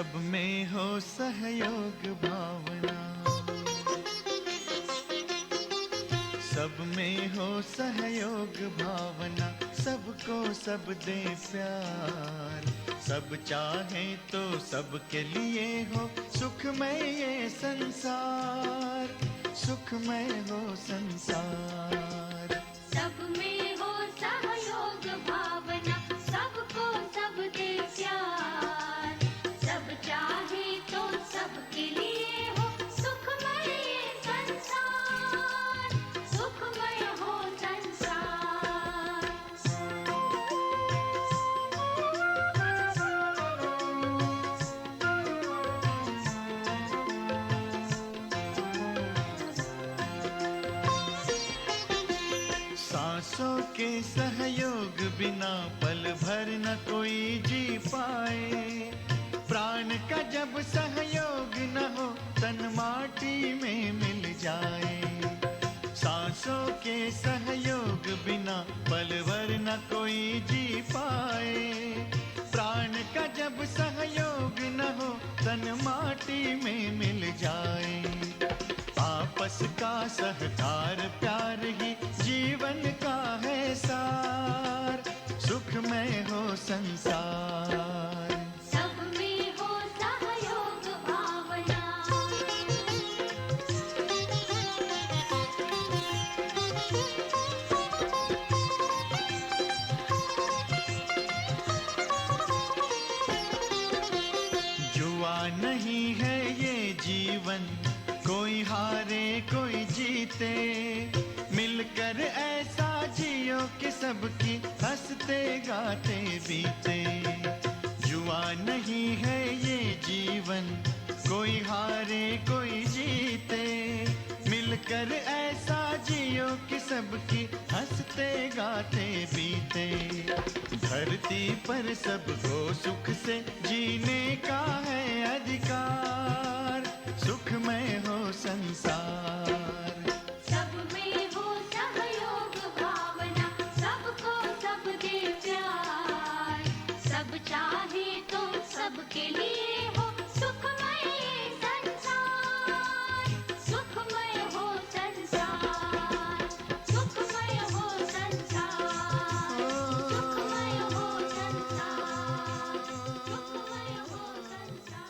सब में हो सहयोग भावना, सब में हो सहयोग भावना, सबको सब दे प्यार। सब चाहे तो सबके लिए हो सुखमय ये संसार, सुखमय हो संसार। सब में हो सहयोग भावना, सबको सब दे प्यार। सब चाहे तो सबके लिए हो सुखमय ये संसार, सुखमय हो संसार। सांसों के सहयोग बिना पल भर न कोई जी पाए। प्राण का जब सहयोग न हो तन माटी में मिल जाए। सांसों के सहयोग बिना पल भर न कोई जी पाए। प्राण का जब सहयोग न हो तन माटी में मिल जाए। आपस का सहकार प्यार ही जीवन का है सार, सुखमय हो संसार। सब में हो सहयोग भावना। जुआ नहीं है ये जीवन, कोई हारे कोई जीते। मिलकर ऐसा जियो कि सबकी हंसते गाते बीते। जुआ नहीं है ये जीवन, कोई हारे कोई जीते। मिलकर ऐसा जियो कि सबकी हंसते गाते बीते। धरती पर सबको सुख से जीने का है अधिकार, सुखमय हो संसार। सब में हो सहयोग भावना, सबको सब दे प्यार। सब चाहे तो सबके लिए हो सुखमय ये संसार, सुखमय हो संसार, सुखमय हो संसार, सुखमय हो संसार, सुखमय हो संसार।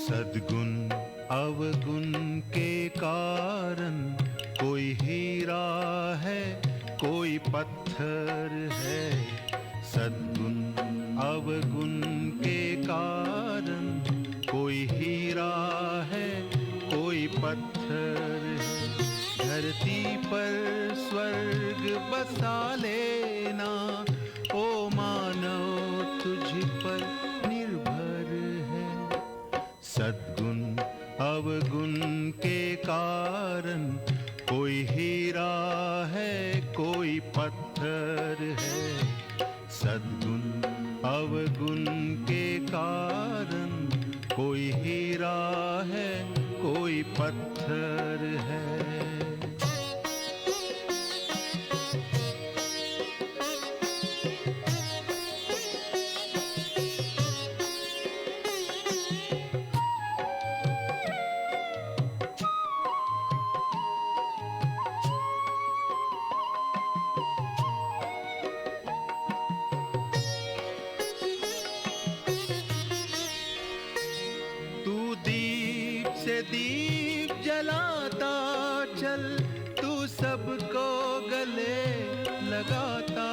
सद्गुण अवगुण के कारण कोई हीरा है कोई पत्थर है। सद्गुण अवगुण के कारण कोई हीरा है कोई पत्थर है। धरती पर स्वर्ग बसा लेना, ओ मानव तुझ पर निर्भर है। सद्गुण अवगुण के कारण कोई हीरा है कोई पत्थर है। सद्गुण अवगुण के कारण कोई हीरा है कोई पत्थर है। से दीप जलाता चल, तू सबको गले लगाता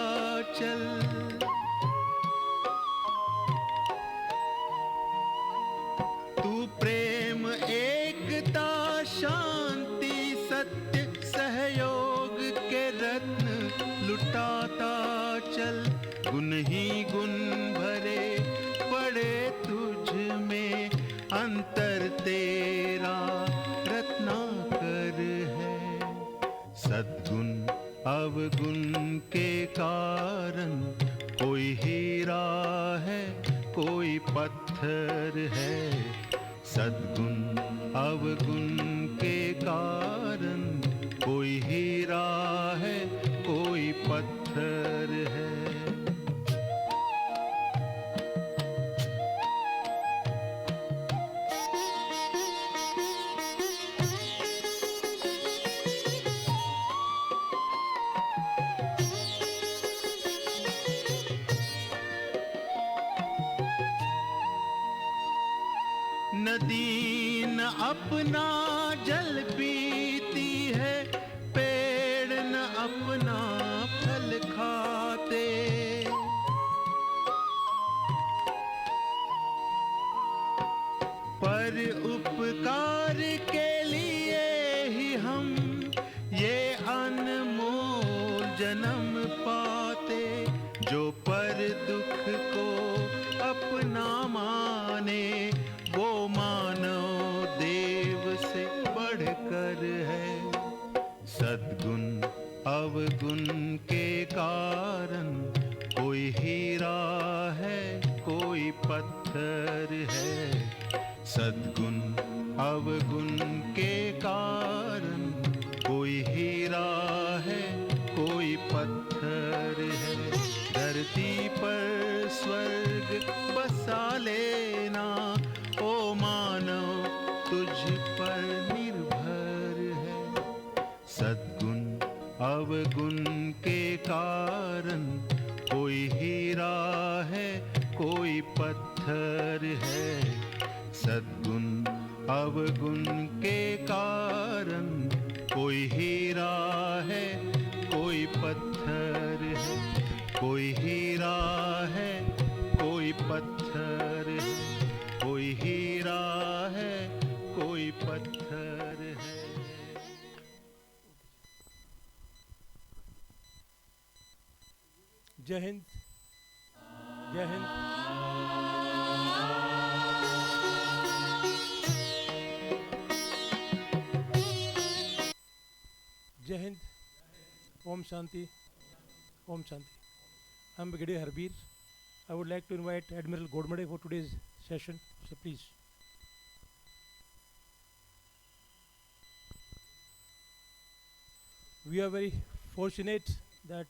चल। तू प्रेम एकता शांति सत्य सहयोग के रत्न लुटाता चल। गुण ही गुण भरे पड़े तुझ में, अंतर तेरा रत्नाकर है। सद्गुण अवगुण के कारण कोई हीरा है कोई पत्थर है। सद्गुण अवगुण के कारण कोई हीरा है कोई पत्थर है। नदी न अपना जल पीती है, पेड़ न अपना फल खाते। पर उपकार के लिए ही हम ये अनमोल जन्म पाते। जो पर दुख को अपना माने, वो मानव देव से बढ़कर है। सद्गुण अवगुण के कारण कोई हीरा है कोई पत्थर है। सद्गुण अवगुण के कारण कोई हीरा है कोई पत्थर है। धरती पर स्वर्ग बसा लेना, ओ मानव तुझ पर निर्भर है। सद्गुण अवगुण के कारण कोई हीरा है कोई पत्थर है। सद्गुण अवगुण के कारण कोई हीरा है कोई पत्थर है। कोई हीरा है कोई पत्थर है। कोई हीरा है कोई पत्थर है। जय हिंद, जय हिंद। जय Hind. Om Shanti, Om Shanti. I am Brigadier Harbir. I would like to invite Admiral Godmade for today's session. So please. We are very fortunate that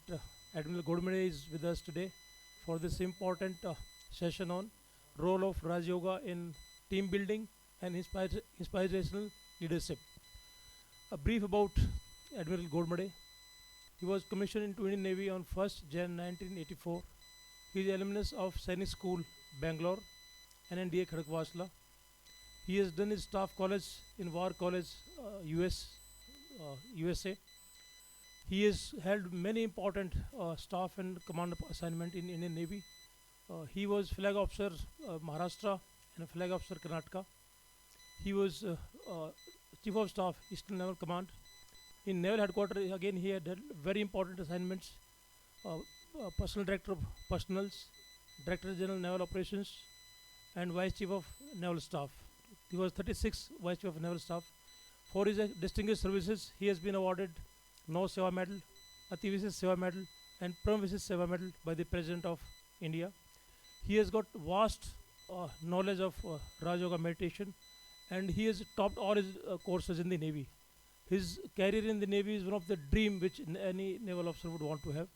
Admiral Godmade is with us today for this important session on role of Raj Yoga in team building and inspirational leadership. A brief about Admiral Godmade. He was commissioned into Indian Navy on 1st Jan 1984. He is alumnus of Sainik School, Bangalore, and NDA Khadakwasla. He has done his staff college in War College, USA. He has held many important staff and command assignment in Indian Navy. He was Flag Officer Maharashtra and Flag Officer Karnataka. He was Chief of Staff Eastern Naval Command. In Naval Headquarters, again he had very important assignments. Personal Director of Personals, Director General Naval Operations, and Vice Chief of Naval Staff. He was 36 Vice Chief of Naval Staff. For his distinguished services, he has been awarded Nau Seva Medal, Ati Visesh Seva Medal, and Param Visesh Seva Medal by the President of India. He has got vast knowledge of Raj Yoga meditation, and he has topped all his courses in the Navy. His career in the Navy is one of the dream which any naval officer would want to have.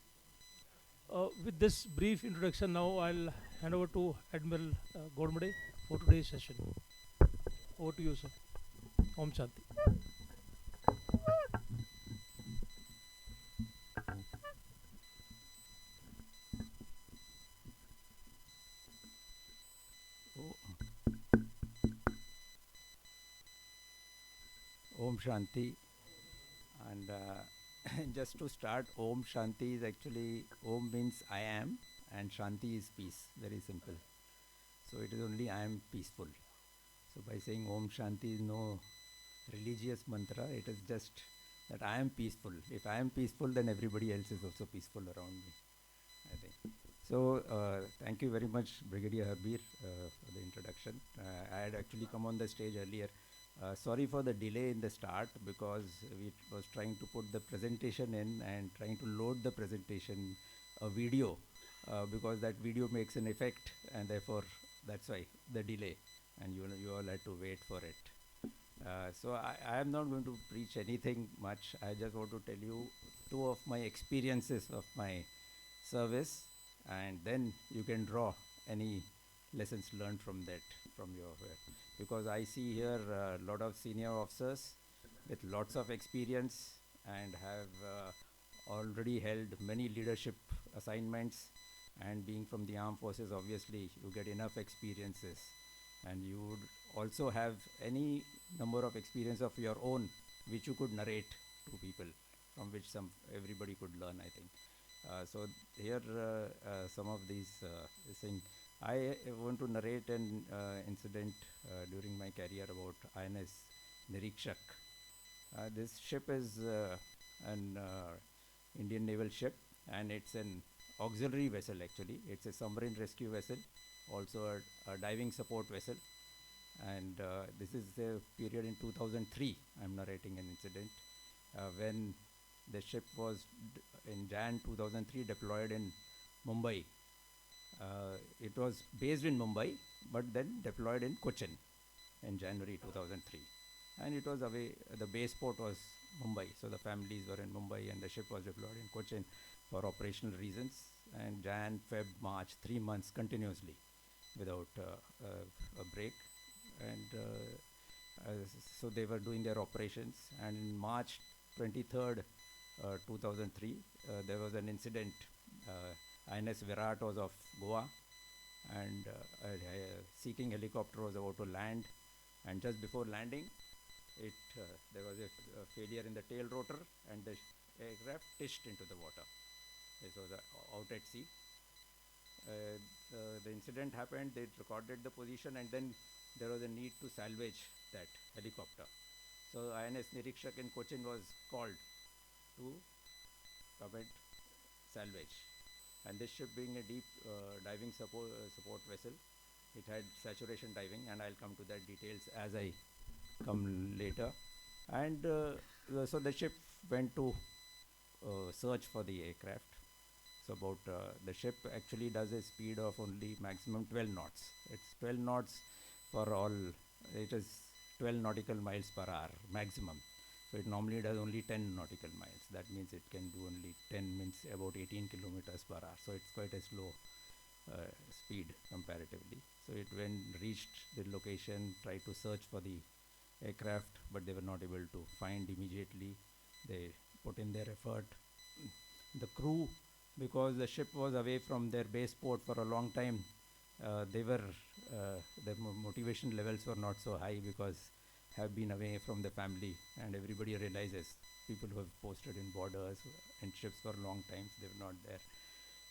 With this brief introduction, now I'll hand over to Admiral Godmade for today's session. Over to you, sir. Om Shanti. Om Shanti. And just to start, Om Shanti is actually, Om means I am, and Shanti is peace. Very simple. So it is only I am peaceful. So by saying Om Shanti is no religious mantra, it is just that I am peaceful. If I am peaceful, then everybody else is also peaceful around me, I think. So thank you very much, Brigadier Habir, for the introduction. I had actually come on the stage earlier. Sorry for the delay in the start, because we was trying to put the presentation in and trying to load the presentation, a video, because that video makes an effect, and therefore that's why the delay, and you all had to wait for it. So I am not going to preach anything much. I just want to tell you two of my experiences of my service, and then you can draw any lessons learned from that, from your work. Because I see here a lot of senior officers with lots of experience and have already held many leadership assignments, and being from the armed forces, obviously you get enough experiences, and you would also have any number of experience of your own which you could narrate to people, from which everybody could learn, I think. So here some of these things. I want to narrate an incident during my career about INS Nirikshak. This ship is an Indian naval ship, and it's an auxiliary vessel actually. It's a submarine rescue vessel, also a diving support vessel. And this is the period in 2003. I'm narrating an incident when the ship was in Jan 2003 deployed in Mumbai. It was based in Mumbai, but then deployed in Cochin in January 2003. And it was away, the base port was Mumbai, so the families were in Mumbai and the ship was deployed in Cochin for operational reasons. And Jan, Feb, March, 3 months continuously without a break. And so they were doing their operations. And in March 23rd, 2003, there was an incident. INS Virat was off Goa, and a seeking helicopter was about to land. And just before landing, there was a failure in the tail rotor, and the aircraft tished into the water. This was out at sea. The incident happened, they recorded the position, and then there was a need to salvage that helicopter. So INS Nirikshak in Cochin was called to come and salvage. And this ship being a deep diving support vessel, it had saturation diving, and I'll come to that details as I come later. And so the ship went to search for the aircraft. So about the ship actually does a speed of only maximum 12 knots. It's 12 knots for all. It is 12 nautical miles per hour maximum. So it normally does only 10 nautical miles. That means it can do only 10, means about 18 kilometers per hour. So it's quite a slow speed comparatively. So it reached the location, tried to search for the aircraft, but they were not able to find immediately. They put in their effort. The crew, because the ship was away from their base port for a long time, their motivation levels were not so high, because have been away from the family, and everybody realizes people who have posted in borders and ships for long times, they were not there.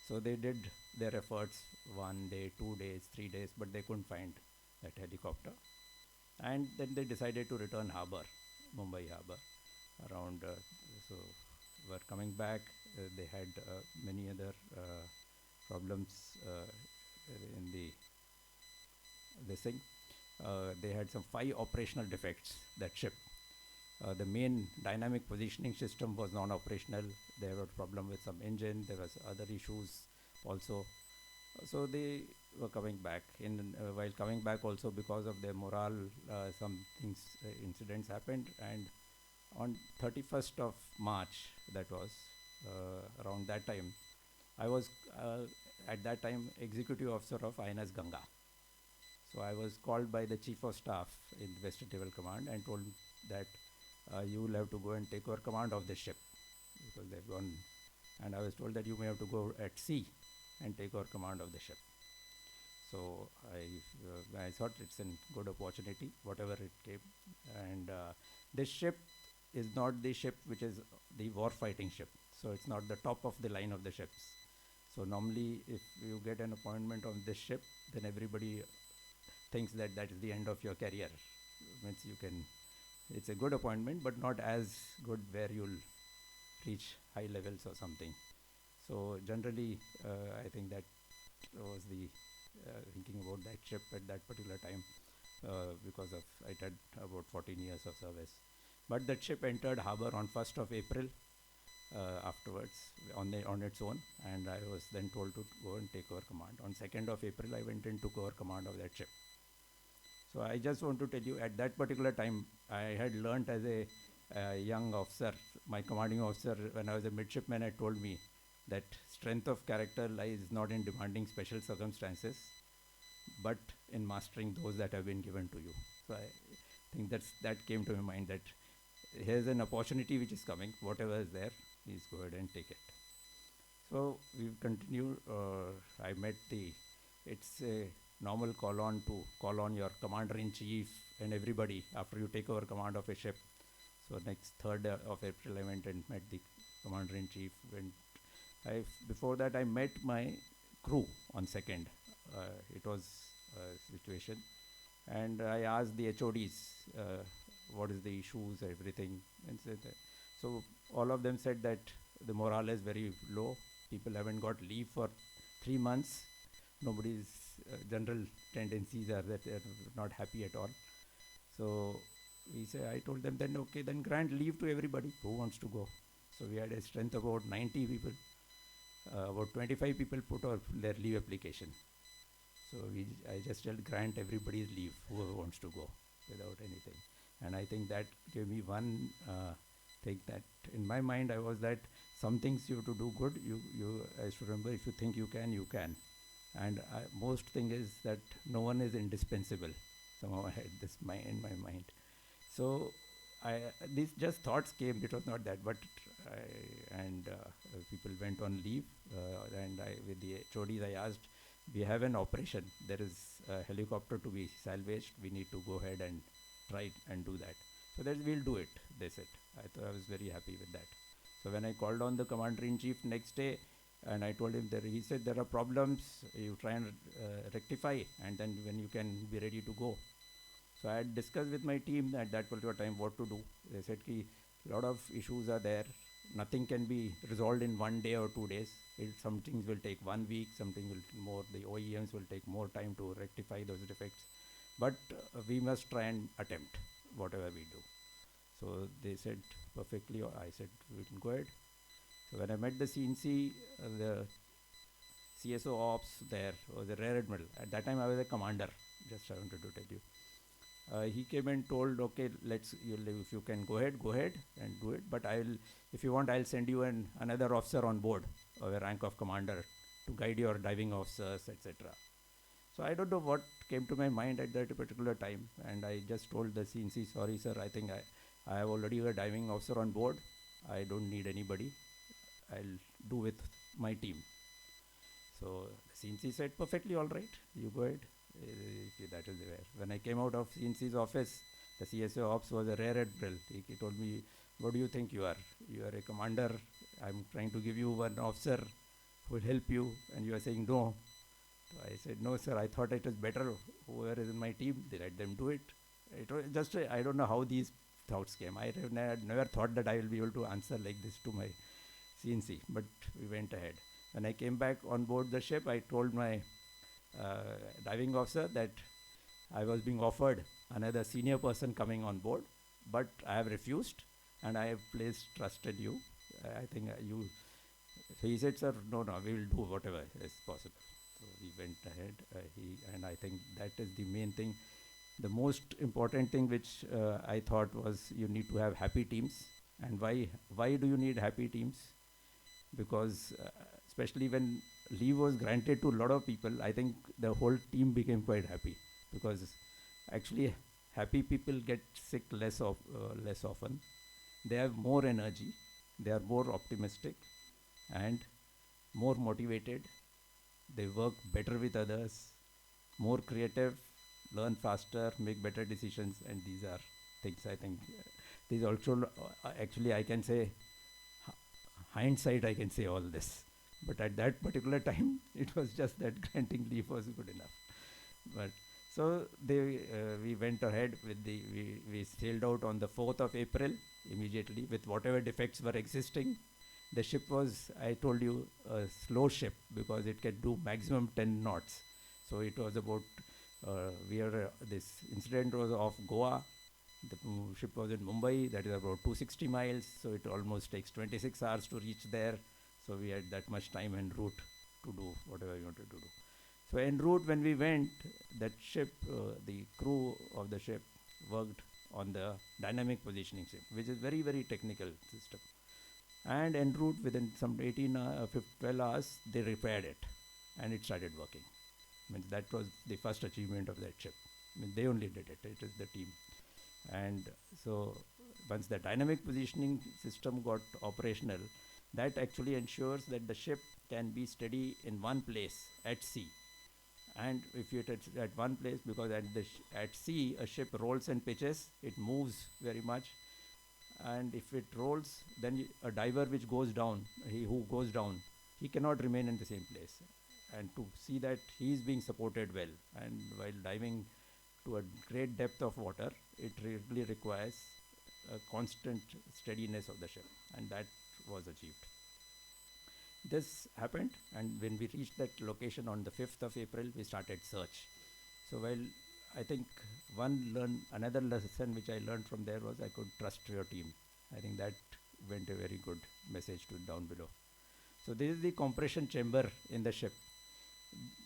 So they did their efforts 1 day, 2 days, 3 days, but they couldn't find that helicopter. And then they decided to return harbor, Mumbai harbor. Around, so were coming back, they had many other problems in this thing. They had some 5 operational defects, that ship. The main dynamic positioning system was non-operational. There was problem with some engine. There was other issues also. So they were coming back. While coming back also, because of their morale, some things, incidents happened. And on 31st of March, that was around that time, I was at that time executive officer of INS Ganga. So I was called by the Chief of Staff in Western Naval Command and told that you will have to go and take over command of the ship, because they've gone. And I was told that you may have to go at sea and take over command of the ship. So I thought it's a good opportunity, whatever it came. And this ship is not the ship which is the war fighting ship. So it's not the top of the line of the ships. So normally, if you get an appointment on this ship, then everybody thinks that that is the end of your career. Means you can, it's a good appointment, but not as good where you'll reach high levels or something. So generally, I think that was the thinking about that ship at that particular time because of I did about 14 years of service. But that ship entered harbor on 1st of April afterwards on its own, and I was then told to go and take over command. On 2nd of April, I went and took over command of that ship. So I just want to tell you, at that particular time, I had learnt as a young officer, my commanding officer, when I was a midshipman, had told me that strength of character lies not in demanding special circumstances, but in mastering those that have been given to you. So I think that came to my mind, that here's an opportunity which is coming, whatever is there, please go ahead and take it. So we continued. It's a normal call on your commander-in-chief and everybody after you take over command of a ship. So next 3rd of April, I went and met the commander-in-chief. Before that, I met my crew on 2nd. It was a situation. And I asked the HODs, what is the issues, everything. And so all of them said that the morale is very low. People haven't got leave for 3 months. Nobody's general tendencies are that they're not happy at all. So I told them then, okay, then grant leave to everybody who wants to go. So we had a strength of about 90 people. About 25 people put out their leave application. So I just told grant everybody's leave, whoever wants to go, without anything. And I think that gave me one thing that in my mind I was that some things you have to do good. I should remember, if you think you can, you can. And most thing is that no one is indispensable. Somehow I had this in my mind. So these just thoughts came. It was not that, but people went on leave, and with the HODs I asked, we have an operation. There is a helicopter to be salvaged. We need to go ahead and try and do that. So we'll do it, they said. I was very happy with that. So when I called on the commander-in-chief next day, and I told him he said there are problems, you try and rectify, and then when you can be ready to go. So I had discussed with my team at that particular time what to do. They said a lot of issues are there. Nothing can be resolved in 1 day or 2 days. Some things will take 1 week, something will more, the OEMs will take more time to rectify those defects. But we must try and attempt whatever we do. So they said perfectly, I said we can go ahead. So when I met the CNC, the CSO Ops there was a Rear Admiral. At that time I was a commander, just I wanted to tell you. He came and told, okay, if you can go ahead and do it. But if you want, I'll send you another officer on board, or a rank of commander, to guide your diving officers, etc. So I don't know what came to my mind at that particular time, and I just told the CNC, sorry sir, I think I have already a diving officer on board. I don't need anybody. I'll do with my team. So the CNC said, perfectly all right, you go ahead. That is where. When I came out of CNC's office, the CSO Ops was a Rear Admiral. He told me, what do you think you are? You are a commander. I'm trying to give you one officer who will help you, and you are saying no. So I said, no sir, I thought it is better. Whoever is in my team, they let them do it. It was just, I don't know how these thoughts came. I never thought that I will be able to answer like this to my CNC, but we went ahead. When I came back on board the ship, I told my diving officer that I was being offered another senior person coming on board, but I have refused, and I have placed trust in you. I think you. So he said, sir, no, we will do whatever is possible. So we went ahead, and I think that is the main thing. The most important thing which I thought was you need to have happy teams. And why do you need happy teams? Because especially when leave was granted to a lot of people, I think the whole team became quite happy, because actually happy people get sick less often. They have more energy, they are more optimistic and more motivated. They work better with others, more creative, learn faster, make better decisions, and these are things I think. These also, actually, I can say, hindsight, I can say all this. But at that particular time, it was just that granting leave was good enough. But so we went ahead with we sailed out on the 4th of April immediately with whatever defects were existing. The ship was, I told you, a slow ship because it can do maximum 10 knots. So it was about, this incident was off Goa. The ship was in Mumbai, that is about 260 miles. So it almost takes 26 hours to reach there. So we had that much time en route to do whatever we wanted to do. So en route when we went, that ship, the crew of the ship worked on the dynamic positioning ship, which is very, very technical system. And en route within some 12 hours, they repaired it and it started working. Means that was the first achievement of that ship. I mean, they only did it, it is the team. And so once the dynamic positioning system got operational, that actually ensures that the ship can be steady in one place at sea. And if you're at one place, because at sea a ship rolls and pitches, it moves very much. And if it rolls, then a diver which goes down, who goes down, he cannot remain in the same place. And to see that he is being supported well, and while diving to a great depth of water, it really requires a constant steadiness of the ship, and that was achieved. This happened, and when we reached that location on the 5th of April, we started search. So while I think another lesson which I learned from there was I could trust your team. I think that went a very good message to down below. So this is the compression chamber in the ship.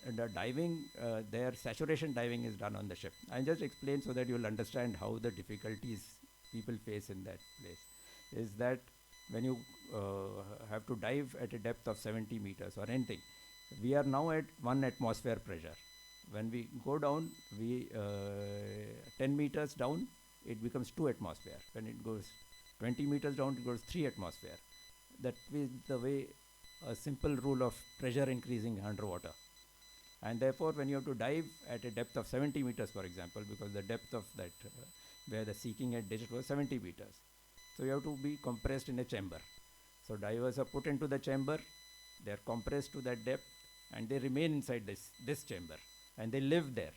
And diving, their saturation diving is done on the ship. I'll just explain so that you'll understand how the difficulties people face in that place. Is that when you have to dive at a depth of 70 meters or anything, we are now at 1 atmosphere pressure. When we go down, 10 meters down, it becomes 2 atmosphere. When it goes 20 meters down, it goes 3 atmosphere. That is the way, a simple rule of pressure increasing underwater. And therefore, when you have to dive at a depth of 70 meters, for example, because the depth of that, where the seeking at digit was 70 meters. So you have to be compressed in a chamber. So divers are put into the chamber, they are compressed to that depth, and they remain inside this chamber. And they live there.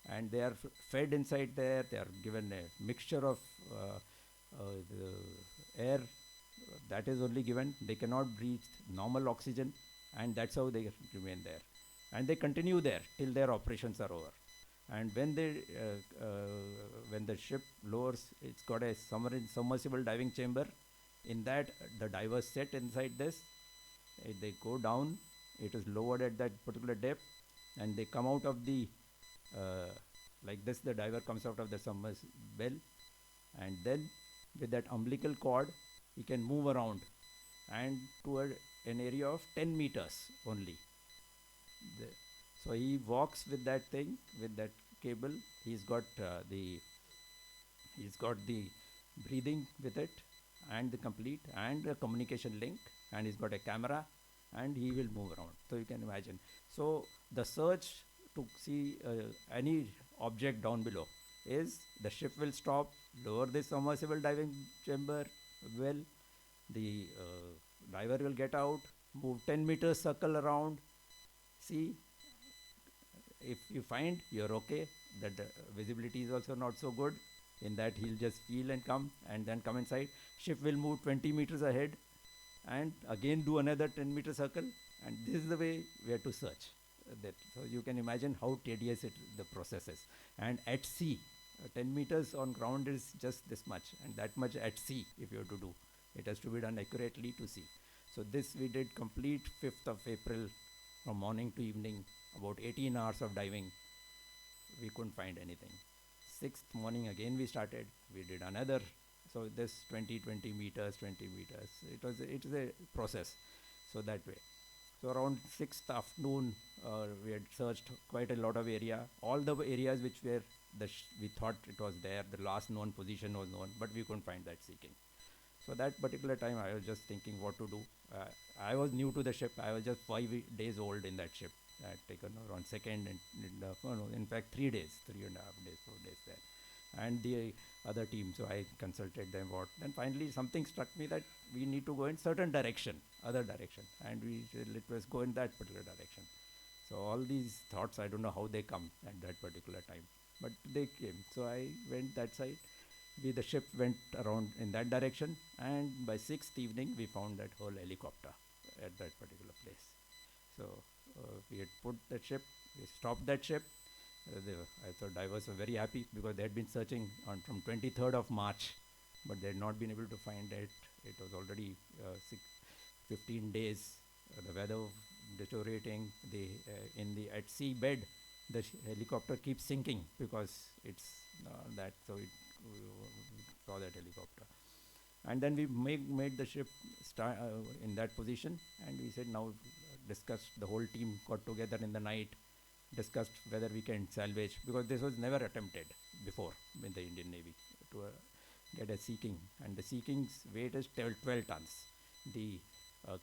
And they are fed inside there, they are given a mixture of the air, that is only given. They cannot breathe normal oxygen, and that's how they remain there. And they continue there till their operations are over. And when the ship lowers, it's got a submersible diving chamber. In that, the divers sit inside this. They go down. It is lowered at that particular depth, and they come out of the like this. The diver comes out of the submersible, and then with that umbilical cord, he can move around and to an area of 10 meters only. So he walks with that thing, with that cable. He's got the breathing with it, and the complete and a communication link, and he's got a camera, and he will move around. So you can imagine. So the search to see any object down below is the ship will stop, lower the submersible diving chamber well, the diver will get out, move 10 meters circle around, see. If you find you're okay, that visibility is also not so good, in that he'll just feel and come, and then come inside. Ship will move 20 meters ahead, and again do another 10 meter circle, and this is the way we have to search. So you can imagine how tedious the process is. And at sea, 10 meters on ground is just this much, and that much at sea if you have to do. It has to be done accurately to sea. So this we did complete 5th of April from morning to evening, about 18 hours of diving. We couldn't find anything. 6th morning again we started. We did another. So this 20 meters. It is a process. So that way. So around 6th afternoon, we had searched quite a lot of area. All the areas which were we thought it was there. The last known position was known, but we couldn't find that seeking. So that particular time I was just thinking what to do. I was new to the ship. I was just 5 days old in that ship. I had taken over on 2nd in fact 3 days, 3.5 days, 4 days there. And the other team, so I consulted them what. Then finally something struck me that we need to go in certain direction, other direction. And we said, let us go in that particular direction. So all these thoughts, I don't know how they come at that particular time, but they came. So I went that side. The ship went around in that direction, and by 6th evening, we found that whole helicopter at that particular place. So we had put that ship, we stopped that ship. I thought divers were very happy because they had been searching on from 23rd of March, but they had not been able to find it. It was already 15 days. The weather deteriorating. At sea bed, the helicopter keeps sinking because it's that. So we saw that helicopter, and then we made the ship in that position, and we said now discussed. The whole team got together in the night, discussed whether we can salvage, because this was never attempted before in the Indian Navy to get a Sea King, and the Sea King's weight is 12 tons. The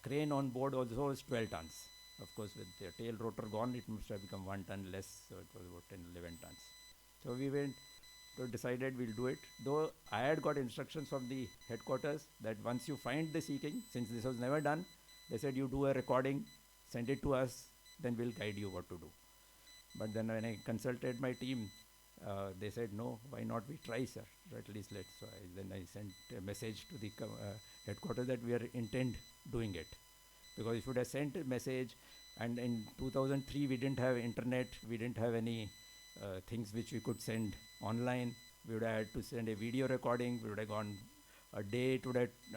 crane on board also is 12 tons. Of course, with the tail rotor gone, it must have become 1 ton less, so it was about 10, 11 tons. So we went to decided we'll do it. Though I had got instructions from the headquarters that once you find the Sea King, since this was never done, they said you do a recording, send it to us, then we'll guide you what to do. But then when I consulted my team, they said, no, why not we try, sir? At least let's. So then I sent a message to the headquarters that we are intent doing it. Because if you would have sent a message, and in 2003 we didn't have internet, we didn't have any things which we could send online. We would have had to send a video recording. We would have gone a day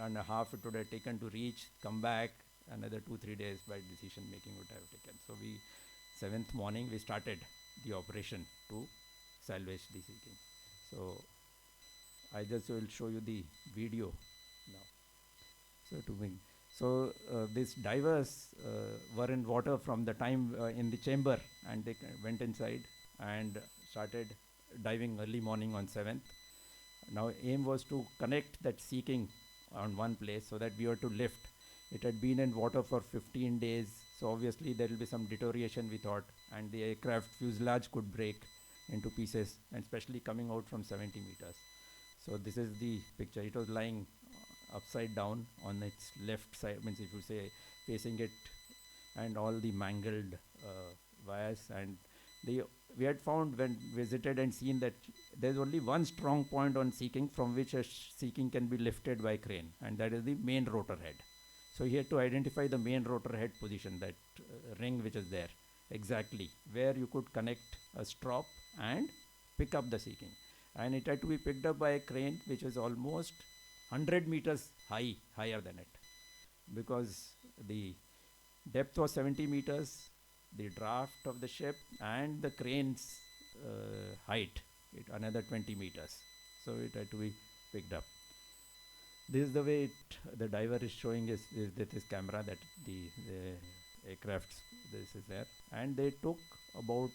and a half it would have taken to reach, come back, another 2-3 days by decision making would have taken. So 7th morning we started the operation to salvage the Sea King. So I just will show you the video now. So these divers were in water from the time in the chamber, and they went inside and started diving early morning on 7th. Now aim was to connect that Sea King on one place so that we were to lift. It had been in water for 15 days, so obviously there will be some deterioration, we thought, and the aircraft fuselage could break into pieces, and especially coming out from 70 meters. So this is the picture. It was lying upside down on its left side, means if you say facing it, and all the mangled wires. And we had found when visited and seen that there's only one strong point on Sea King from which a Sea King can be lifted by crane, and that is the main rotor head. So he had to identify the main rotor head position, that ring which is there, exactly where you could connect a strop and pick up the Sea King. And it had to be picked up by a crane which is almost 100 meters higher than it, because the depth was 70 meters, the draft of the ship and the crane's height, another 20 meters. So it had to be picked up. This is the way the diver is showing with his camera that the aircraft, this is there. And they took about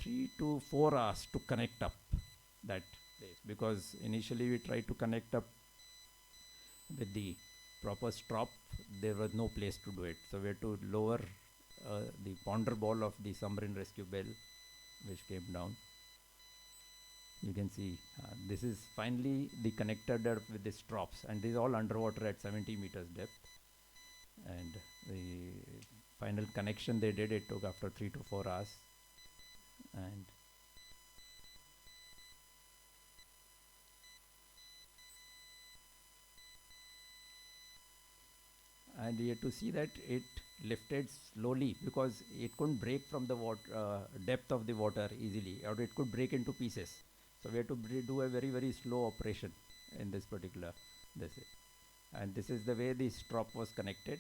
3 to 4 hours to connect up that place, because initially we tried to connect up with the proper strop. There was no place to do it. So we had to lower the ponder ball of the submarine rescue bell, which came down. You can see this is finally the connector with the strops, and this is all underwater at 70 meters depth. And the final connection they did, it took after 3 to 4 hours. And you have to see that it lifted slowly, because it couldn't break from the depth of the water easily, or it could break into pieces. So we had to do a very, very slow operation in this particular. And this is the way the strop was connected.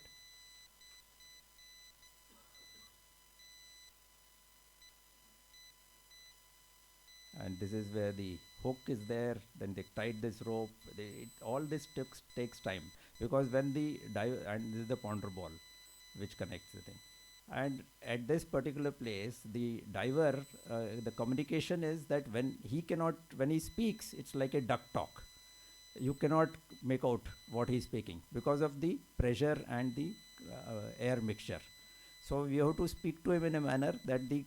And this is where the hook is there. Then they tied this rope. All this takes time, because when the dive, and this is the ponder ball which connects the thing. And at this particular place, the diver, the communication is that when he speaks, it's like a duck talk. You cannot make out what he's speaking because of the pressure and the air mixture. So we have to speak to him in a manner that the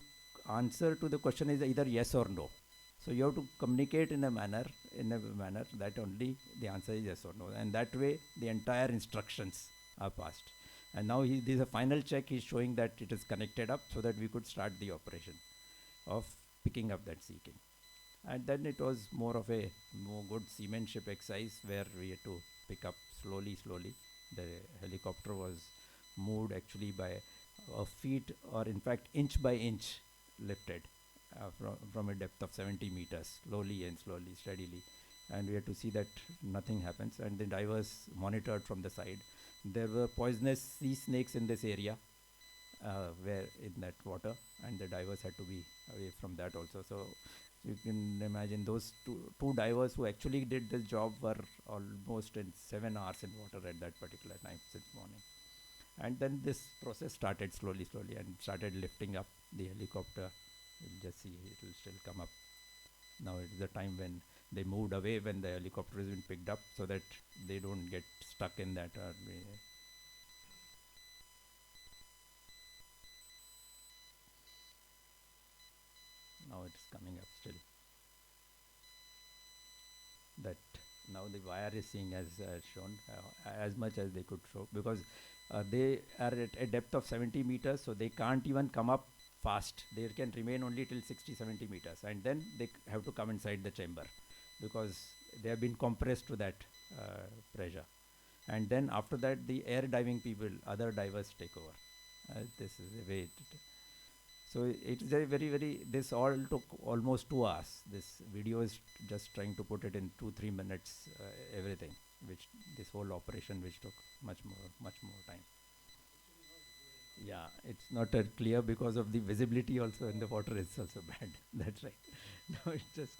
answer to the question is either yes or no. So you have to communicate in a manner that only the answer is yes or no, and that way the entire instructions are passed. And now this is a final check. He's showing that it is connected up so that we could start the operation of picking up that sea king. And then it was more of a more good seamanship exercise where we had to pick up slowly. The helicopter was moved actually by a feet, or in fact inch by inch lifted from a depth of 70 meters, slowly and slowly, steadily. And we had to see that nothing happens. And the divers monitored from the side. There were poisonous sea snakes in this area, where in that water, and the divers had to be away from that also. So you can imagine those two divers who actually did this job were almost in 7 hours in water at that particular time since morning. And then this process started slowly, and started lifting up the helicopter. You'll just see it will still come up. Now it is the time when they moved away when the helicopter has been picked up, so that they don't get stuck in that. Now it is coming up still. That now the wire is seeing as shown as much as they could show, because they are at a depth of 70 meters, so they can't even come up fast. They can remain only till 60-70 meters, and then they have to come inside the chamber because they have been compressed to that pressure. And then after that, the air diving people, other divers take over. This is the way so it is a very, this all took almost 2 hours. This video is just trying to put it in 2-3 minutes, everything, which this whole operation which took much more time. Yeah, it's not clear because of the visibility also in the water is also bad. That's right. Now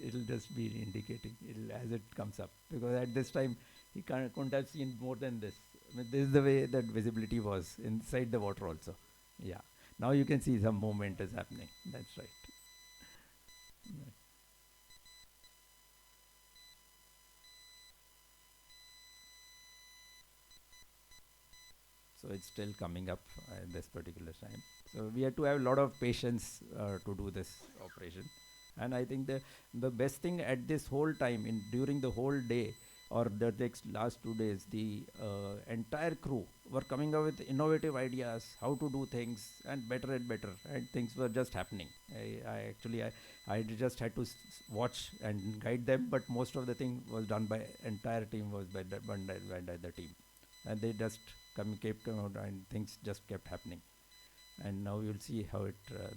it'll just be indicating as it comes up, because at this time he couldn't have seen more than this. I mean, this is the way that visibility was inside the water also. Yeah. Now you can see some movement is happening. That's right. So it's still coming up at this particular time. So we have to have a lot of patience to do this operation. And I think the best thing at this whole time, during the whole day or the next last 2 days, the entire crew were coming up with innovative ideas, how to do things, and better, and things were just happening. I just had to watch and guide them, but most of the thing was done by entire team, was by the team, and they just kept coming out, and things just kept happening. And now you'll see how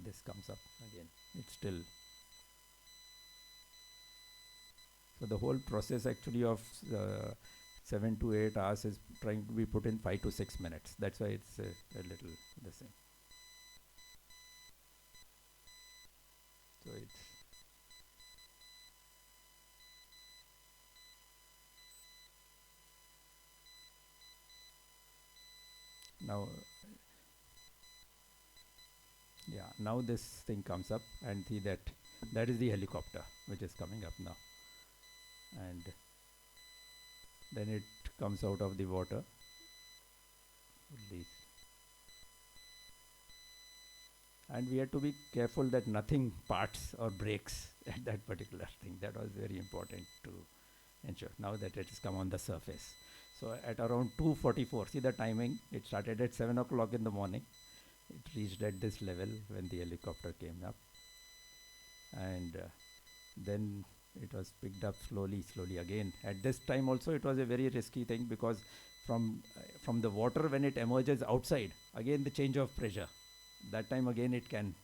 this comes up again. It's still. So the whole process actually of 7 to 8 hours is trying to be put in 5 to 6 minutes. That's why it's a little the same. So it's now. Yeah, now this thing comes up, and see that is the helicopter which is coming up now. And then it comes out of the water. And we had to be careful that nothing parts or breaks at that particular thing. That was very important to ensure. Now that it has come on the surface. So at around 2:44, see the timing, it started at 7 o'clock in the morning. It reached at this level when the helicopter came up. And then it was picked up slowly again. At this time also it was a very risky thing, because from the water, when it emerges outside, again the change of pressure, that time again it can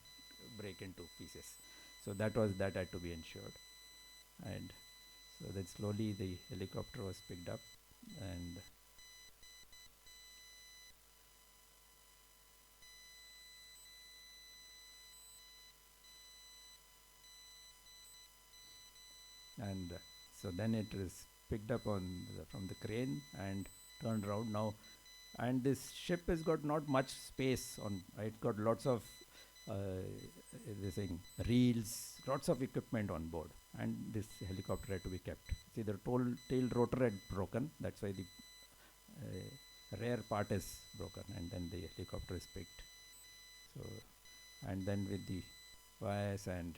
break into pieces. So that had to be ensured. And so then slowly the helicopter was picked up, and so then it is picked up from the crane and turned around now. And this ship has got not much space on. It got lots of reels, lots of equipment on board, and this helicopter had to be kept. See, the tail rotor had broken. That's why the rear part is broken, and then the helicopter is picked So, and then with the YS and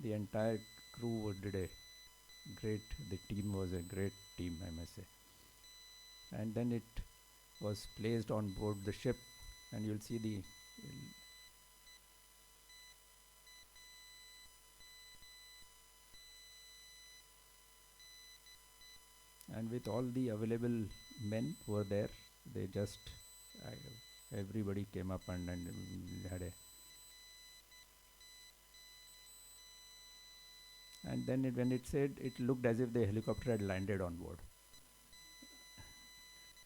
the entire crew did a great, the team was a great team, I must say. And then it was placed on board the ship, and you'll see the and with all the available men who were there, they just everybody came up and had a. And then when it said, it looked as if the helicopter had landed on board.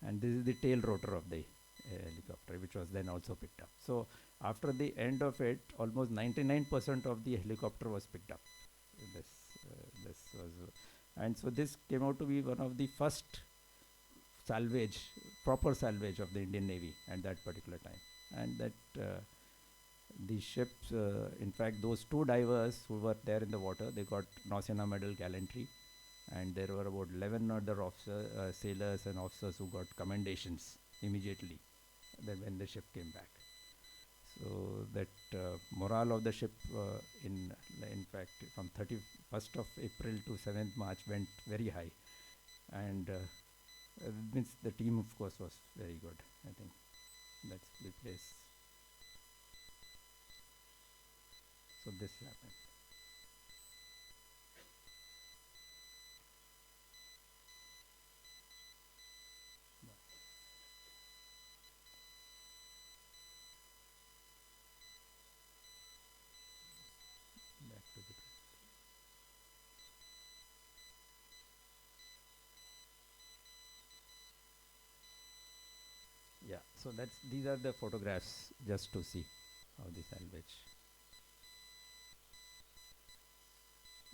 And this is the tail rotor of the helicopter, which was then also picked up. So after the end of it, almost 99% of the helicopter was picked up. This was, and so this came out to be one of the first salvage, proper salvage of the Indian Navy at that particular time. And that the ships, in fact, those two divers who were there in the water, they got Nausena Medal Gallantry, and there were about 11 other sailors and officers who got commendations immediately then when the ship came back. So that morale of the ship, in fact, from 31st of April to 7th March went very high, and means the team, of course, was very good. I think that's the place. So this happened. Back to the yeah. So these are the photographs just to see how the salvage.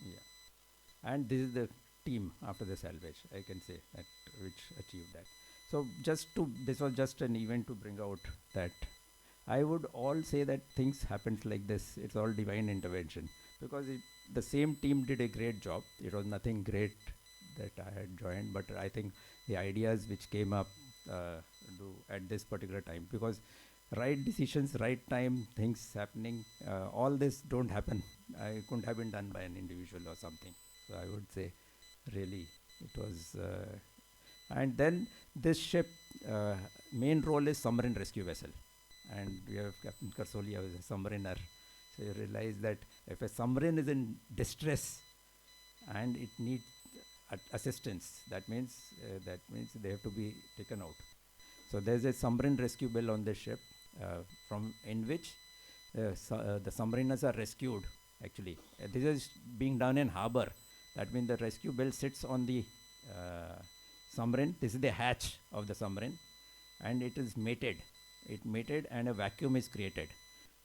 Yeah, and this is the team after the salvage, I can say, that which achieved that. So this was just an event to bring out that I would all say that things happened like this. It's all divine intervention, because the same team did a great job. It was nothing great that I had joined, but I think the ideas which came up at this particular time, because right decisions, right time, things happening, all this don't happen. I couldn't have been done by an individual or something. So I would say really it was, and then this ship, main role is submarine rescue vessel, and we have Captain Karsolia who is a submariner. So you realize that if a submarine is in distress and it needs assistance, that means they have to be taken out. So there's a submarine rescue bell on the ship, from in which the submariners are rescued. Actually, this is being done in harbor. That means the rescue bell sits on the submarine. This is the hatch of the submarine, and it is mated. It mated, and a vacuum is created.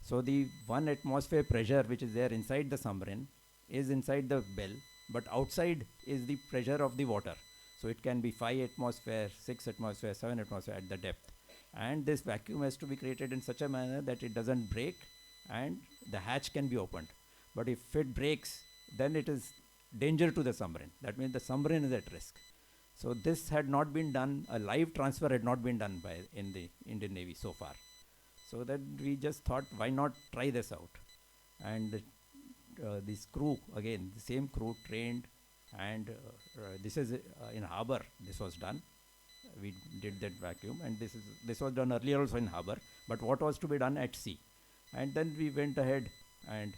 So the 1 atmosphere pressure which is there inside the submarine is inside the bell, but outside is the pressure of the water. So it can be 5 atmosphere, 6 atmosphere, 7 atmosphere at the depth. And this vacuum has to be created in such a manner that it doesn't break and the hatch can be opened. But if it breaks, then it is danger to the submarine. That means the submarine is at risk. So this had not been done, a live transfer had not been done in the Indian Navy so far. So that we just thought, why not try this out? And this crew, again, the same crew trained, and this is in harbor, this was done. We did that vacuum, and this was done earlier also in harbor, but what was to be done at sea. And then we went ahead, and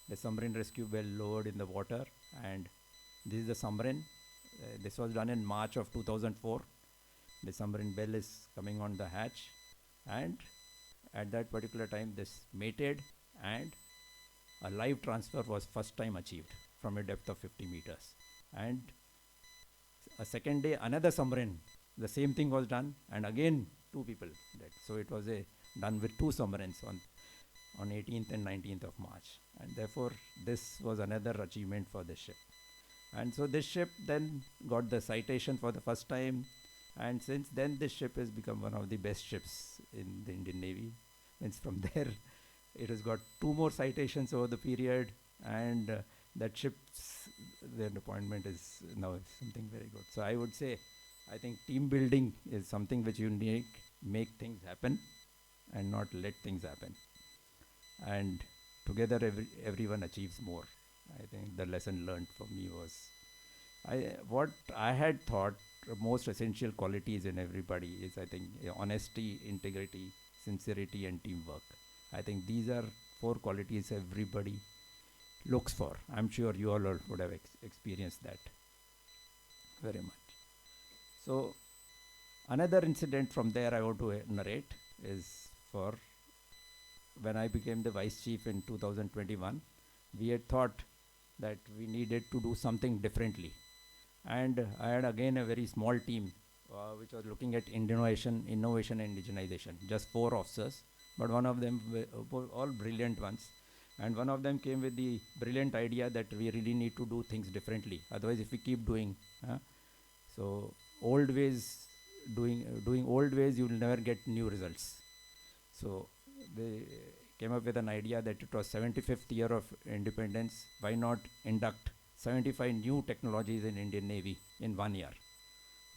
the submarine rescue bell lowered in the water, and this is the submarine. This was done in March of 2004. The submarine bell is coming on the hatch, and at that particular time this mated, and a live transfer was first time achieved from a depth of 50 meters. And a second day another submarine, the same thing was done, and again 2 people dead. So it was done with 2 submarines on 18th and 19th of March, and therefore this was another achievement for this ship. And so this ship then got the citation for the first time, and since then this ship has become one of the best ships in the Indian Navy. Means from there it has got 2 more citations over the period, and that ship's their appointment is now something very good. So I would say, I think team building is something which you make things happen, and not let things happen. And together everyone achieves more. I think the lesson learned for me was what I had thought most essential qualities in everybody is, I think, honesty, integrity, sincerity, and teamwork. I think these are four qualities everybody looks for. I'm sure you all would have experienced that very much. So another incident from there I want to narrate is for when I became the vice chief in 2021. We had thought that we needed to do something differently. And I had again a very small team which was looking at innovation and indigenization. Just 4 officers, but one of them were all brilliant ones. And one of them came with the brilliant idea that we really need to do things differently. Otherwise, if we keep doing, so old ways, doing old ways, you will never get new results. So they came up with an idea that it was 75th year of independence. Why not induct 75 new technologies in Indian Navy in 1 year?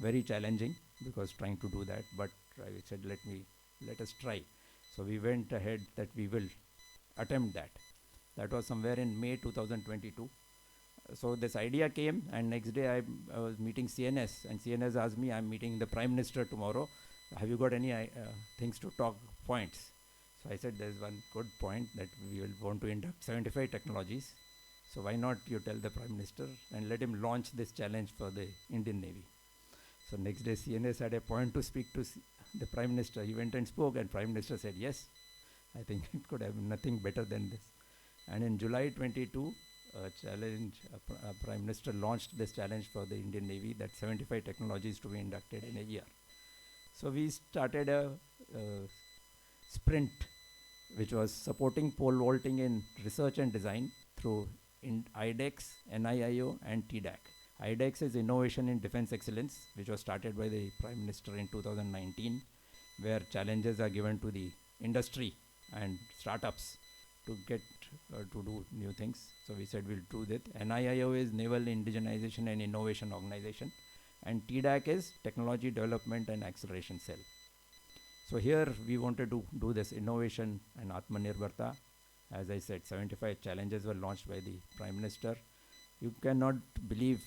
Very challenging because trying to do that, but I said let us try. So we went ahead that we will attempt that. That was somewhere in May 2022. So this idea came, and next day I was meeting CNS, and CNS asked me, I'm meeting the Prime Minister tomorrow. Have you got any things to talk, points? So I said there's one good point that we will want to induct 75 technologies. So why not you tell the Prime Minister and let him launch this challenge for the Indian Navy. So next day CNS had a point to speak to the Prime Minister. He went and spoke, and Prime Minister said yes. I think it could have nothing better than this. And in July 22, Prime Minister launched this challenge for the Indian Navy, that 75 technologies to be inducted in a year. So we started a sprint which was supporting pole vaulting in research and design through IDEX, NIIO, and TDAC. IDEX is Innovation in Defense Excellence, which was started by the Prime Minister in 2019, where challenges are given to the industry and startups to get to do new things. So we said we'll do that. NIIO is Naval Indigenization and Innovation Organization, and TDAC is Technology Development and Acceleration Cell. So here we wanted to do this innovation and Atmanirbharta. As I said, 75 challenges were launched by the Prime Minister. You cannot believe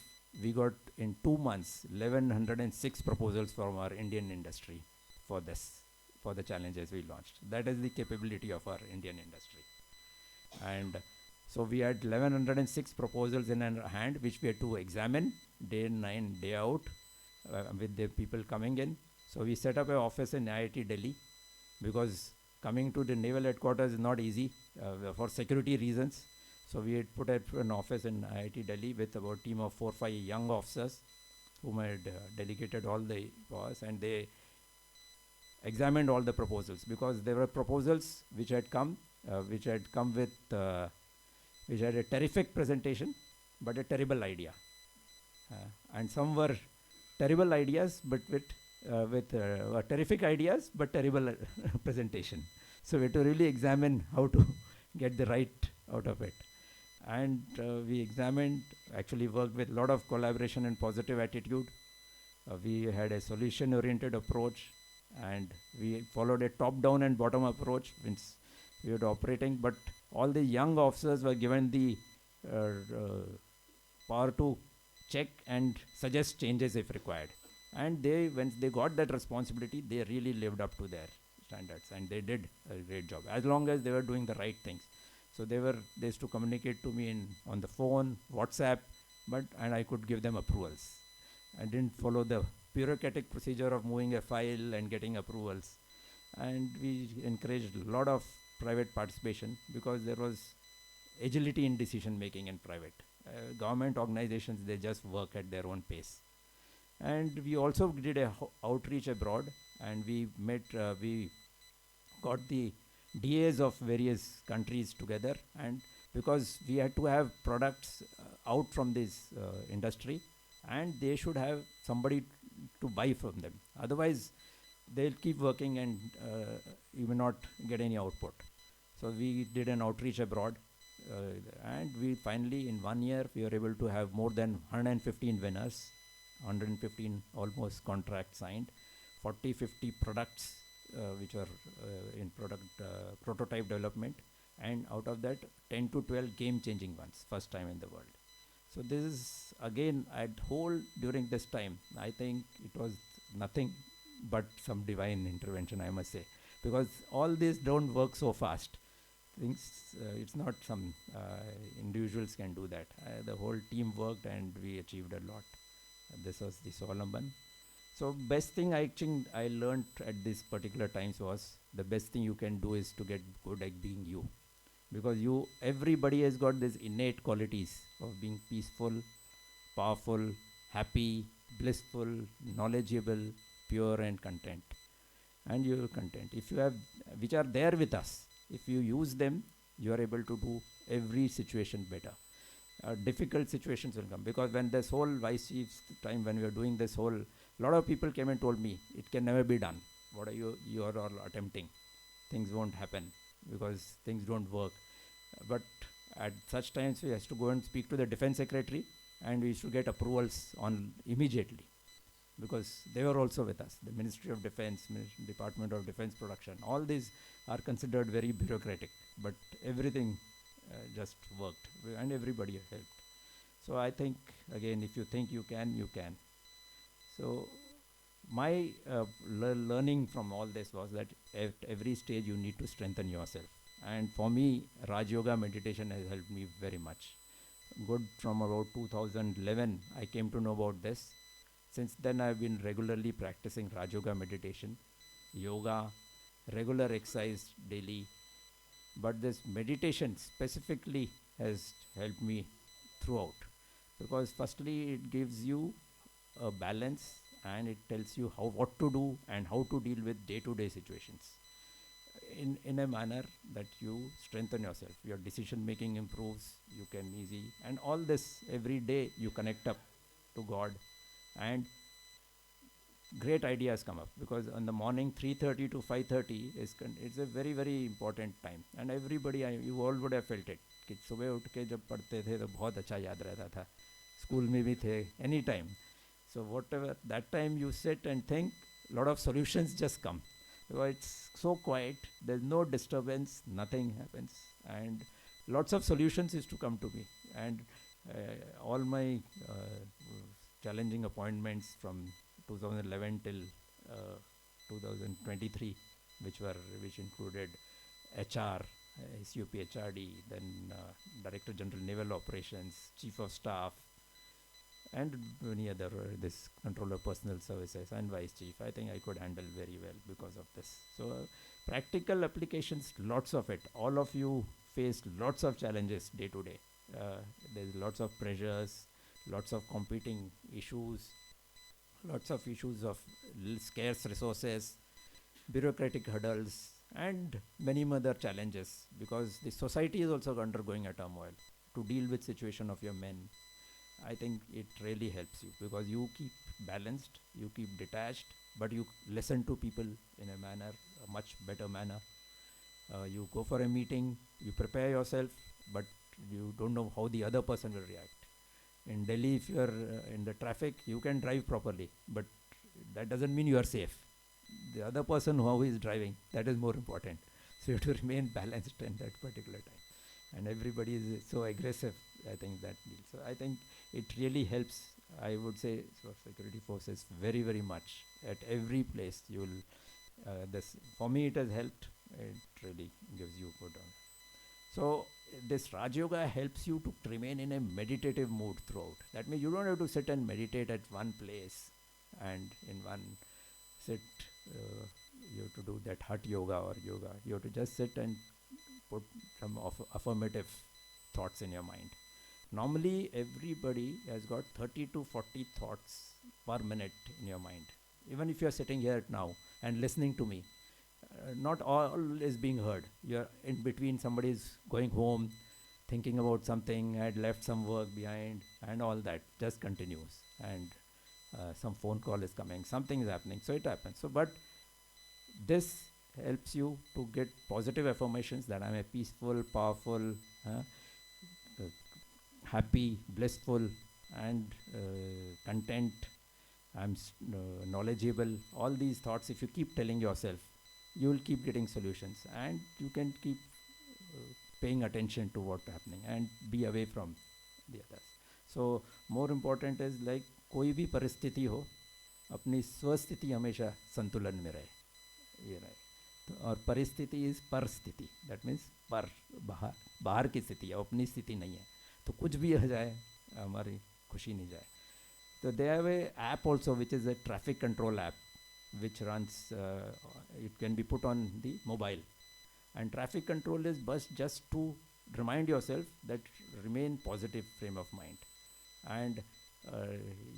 we got in 2 months 1106 proposals from our Indian industry for this, for the challenges we launched. That is the capability of our Indian industry. And so we had 1106 proposals in our hand, which we had to examine day in, day out with the people coming in. So we set up an office in IIT Delhi, because coming to the naval headquarters is not easy for security reasons. So we had put up an office in IIT Delhi with about a team of 4 or 5 young officers whom had delegated all the powers, and they examined all the proposals, because there were proposals which had come with which had a terrific presentation but a terrible idea, and some were terrible ideas but with terrific ideas but terrible presentation. So we had to really examine how to get the right out of it. And we examined, actually worked with a lot of collaboration and positive attitude. We had a solution-oriented approach, and we followed a top-down and bottom-up approach, means we were operating, but all the young officers were given the power to check and suggest changes if required. And they, when they got that responsibility, they really lived up to their standards, and they did a great job, as long as they were doing the right things. So they used to communicate to me on the phone, WhatsApp, and I could give them approvals. I didn't follow the bureaucratic procedure of moving a file and getting approvals. And we encouraged a lot of private participation, because there was agility in decision making in private. Government organizations, they just work at their own pace. And we also did a outreach abroad, and we got the DAs of various countries together, and because we had to have products out from this industry, and they should have somebody to buy from them. Otherwise, they'll keep working and you may not get any output. So we did an outreach abroad, and we finally, in 1 year, we were able to have more than 115 winners, 115 almost contracts signed, 40-50 products which were in prototype development, and out of that 10 to 12 game changing ones, first time in the world. So this is again at whole during this time, I think it was nothing but some divine intervention, I must say, because all these don't work so fast. Things, it's not some individuals can do that. The whole team worked and we achieved a lot. This was the Swalamban. So best thing I think I learned at this particular times was the best thing you can do is to get good at being you, because everybody has got these innate qualities of being peaceful, powerful, happy, blissful, knowledgeable, pure and content. And you're content. If you have, which are there with us, if you use them, you are able to do every situation better. Difficult situations will come, because when this whole vice chief's time, when we were doing this whole, lot of people came and told me, it can never be done. What are you are all attempting? Things won't happen because things don't work. But at such times, we have to go and speak to the defense secretary, and we should get approvals on immediately, because they were also with us. The Ministry of Defense, Department of Defense Production, all these are considered very bureaucratic, but everything just worked, and everybody helped. So I think, again, if you think you can, you can. So my learning from all this was that at every stage you need to strengthen yourself. And for me, Raj Yoga meditation has helped me very much. Good, from about 2011, I came to know about this. Since then, I've been regularly practicing Raj Yoga meditation, yoga, regular exercise daily. But this meditation specifically has helped me throughout, because firstly, it gives you a balance, and it tells you what to do and how to deal with day-to-day situations in a manner that you strengthen yourself. Your decision making improves, you can easy, and all this every day you connect up to God, and great ideas come up, because on the morning 3:30 to 5:30 it's a very very important time, and everybody, you all would have felt it कि सुबह उठ के जब पढ़ते थे तो बहुत अच्छा याद रहता था, स्कूल में भी थे, any time. So whatever that time you sit and think, lot of solutions just come, because it's so quiet, there's no disturbance, nothing happens, and lots of solutions used to come to me. And all my challenging appointments from 2011 till 2023, which included HR, SUP HRD, then Director General Naval Operations, Chief of Staff, and many other, this Controller Personal Services and Vice Chief. I think I could handle very well because of this. So practical applications, lots of it. All of you faced lots of challenges day to day. There's lots of pressures, lots of competing issues, lots of issues of scarce resources, bureaucratic hurdles, and many other challenges, because the society is also undergoing a turmoil. To deal with situation of your men, I think it really helps you, because you keep balanced, you keep detached, but you listen to people in a manner, a much better manner. You go for a meeting, you prepare yourself, but you don't know how the other person will react. In Delhi, if you are in the traffic, you can drive properly, but that doesn't mean you are safe. The other person who is driving, that is more important. So you have to remain balanced in that particular time. And everybody is so aggressive, I think that. So I think it really helps. I would say so security forces very, very much. At every place you will, for me it has helped. It really gives you good on. So this Raj Yoga helps you to remain in a meditative mood throughout. That means you don't have to sit and meditate at one place and in one sit. You have to do that hut yoga or yoga. You have to just sit and put some affirmative thoughts in your mind. Normally, everybody has got 30 to 40 thoughts per minute in your mind. Even if you are sitting here now and listening to me, not all is being heard. You're in between, somebody is going home, thinking about something, had left some work behind, and all that just continues. And some phone call is coming, something is happening, so it happens. So, but this helps you to get positive affirmations that I'm a peaceful, powerful, happy, blissful, and content. I'm knowledgeable. All these thoughts, if you keep telling yourself, you will keep getting solutions, and you can keep paying attention to what's happening and be away from the others. So more important is like कोई भी परिस्थिति हो, अपनी स्वस्थिति हमेशा संतुलन में रहे, ये रहे. तो और परिस्थिति इज परिस्थिति, दैट मीन्स पर बाहर की स्थिति है, अपनी स्थिति नहीं है. तो कुछ भी हो जाए हमारी खुशी नहीं जाए. So they have a app also which is a traffic control app which runs, it can be put on the mobile, and traffic control is just to remind yourself that remain positive frame of mind, and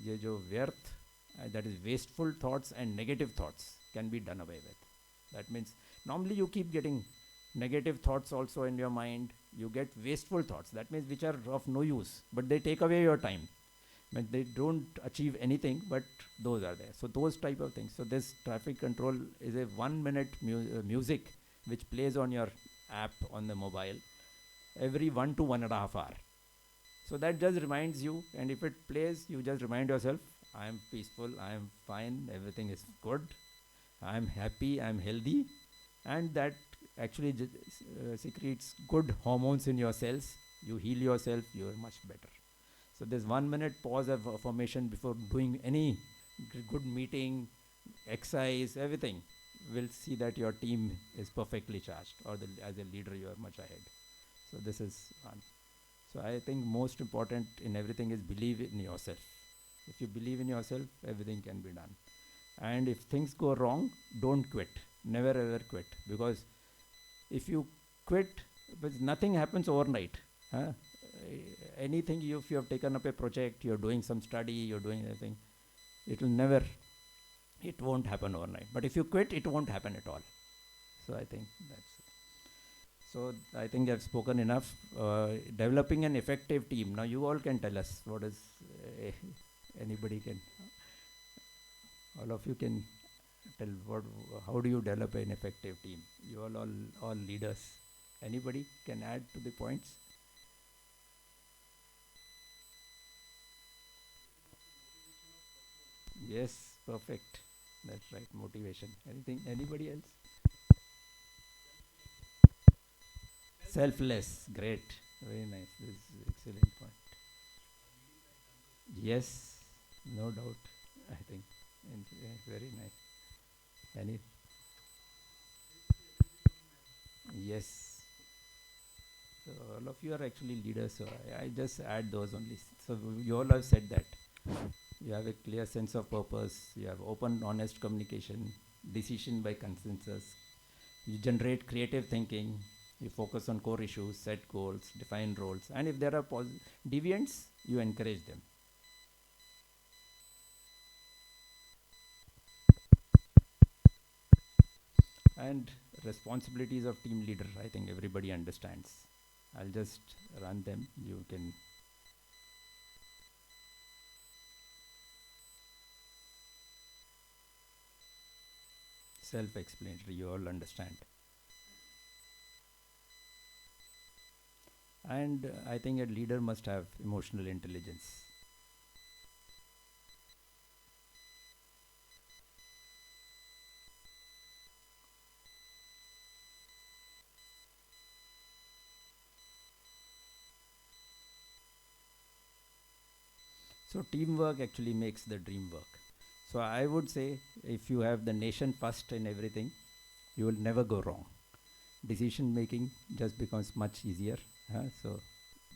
ये जो व्यर्थ, that is wasteful thoughts and negative thoughts can be done away with. That means normally you keep getting negative thoughts also in your mind, you get wasteful thoughts, that means which are of no use, but they take away your time. But they don't achieve anything, but those are there. So those type of things. So this traffic control is a 1 minute music which plays on your app on the mobile every 1 to 1.5 hours. So that just reminds you, and if it plays, you just remind yourself, I am peaceful, I am fine, everything is good, I am happy, I am healthy, and that actually secretes good hormones in your cells. You heal yourself, you are much better. So this 1 minute pause of affirmation before doing any good meeting, exercise, everything, will see that your team is perfectly charged, or as a leader you are much ahead. So this is one. So I think most important in everything is believe in yourself. If you believe in yourself, everything can be done. And if things go wrong, don't quit. Never ever quit. Because if you quit, but nothing happens overnight. Huh? Anything, if you have taken up a project, you're doing some study, you're doing anything, it won't happen overnight. But if you quit, it won't happen at all. So I think that's it. So I think I've spoken enough. Developing an effective team. Now you all can tell us what is, anybody can, all of you can tell how do you develop an effective team? You all leaders. Anybody can add to the points? Yes, perfect. That's right, motivation. Anything, anybody else? Selfless, great. Very nice. This is excellent point. Yes, no doubt, I think. And, very nice. Any? Yes. So all of you are actually leaders, so I just add those only. So you all have said that. You have a clear sense of purpose, you have open, honest communication, decision by consensus, you generate creative thinking, you focus on core issues, set goals, define roles, and if there are deviants, you encourage them. And responsibilities of team leader, I think everybody understands. I'll just run them, you can. Self-explanatory, you all understand. And I think a leader must have emotional intelligence. So teamwork actually makes the dream work. So I would say if you have the nation first in everything, you will never go wrong. Decision making just becomes much easier. So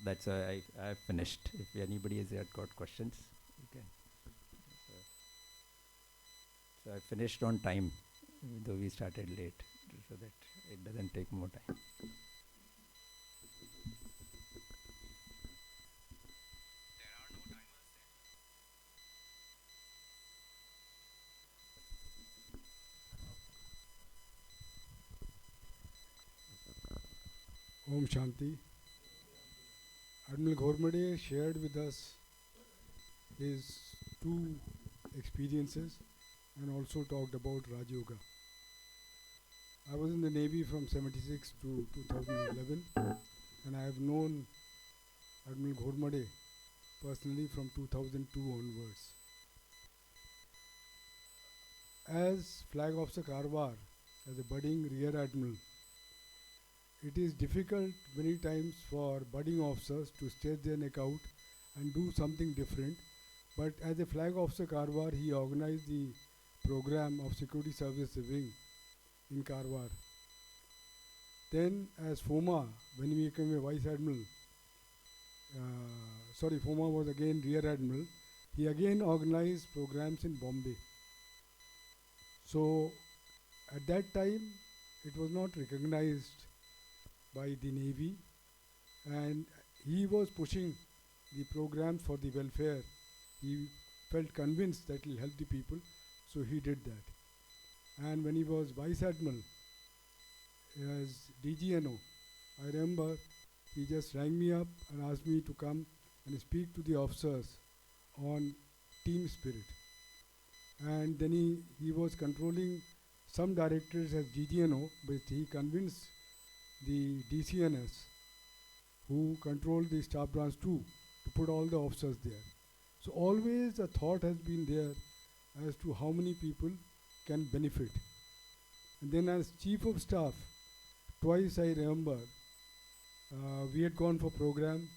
that's why I finished. If anybody has got questions, you can. So I finished on time, though we started late, so that it doesn't take more time. Om Shanti. Admiral Ghormade shared with us his two experiences and also talked about Raj Yoga. I was in the Navy from 76 to 2011 and I have known Admiral Ghormade personally from 2002 onwards. As Flag Officer Karwar, as a budding Rear Admiral. It is difficult many times for budding officers to stretch their neck out and do something different. But as a flag officer Karwar, he organized the program of security service wing in Karwar. Then as FOMA, when he became a Vice Admiral, FOMA was again Rear Admiral, he again organized programs in Bombay. So at that time, it was not recognized by the Navy, and he was pushing the programs for the welfare. He felt convinced that it will help the people, so he did that. And when he was Vice Admiral, as DGNO, I remember he just rang me up and asked me to come and speak to the officers on team spirit. And then he was controlling some directors as DGNO, but he convinced the DCNS, who controlled the staff branch too, to put all the officers there. So always a thought has been there as to how many people can benefit. And then as Chief of Staff, twice I remember, we had gone for program,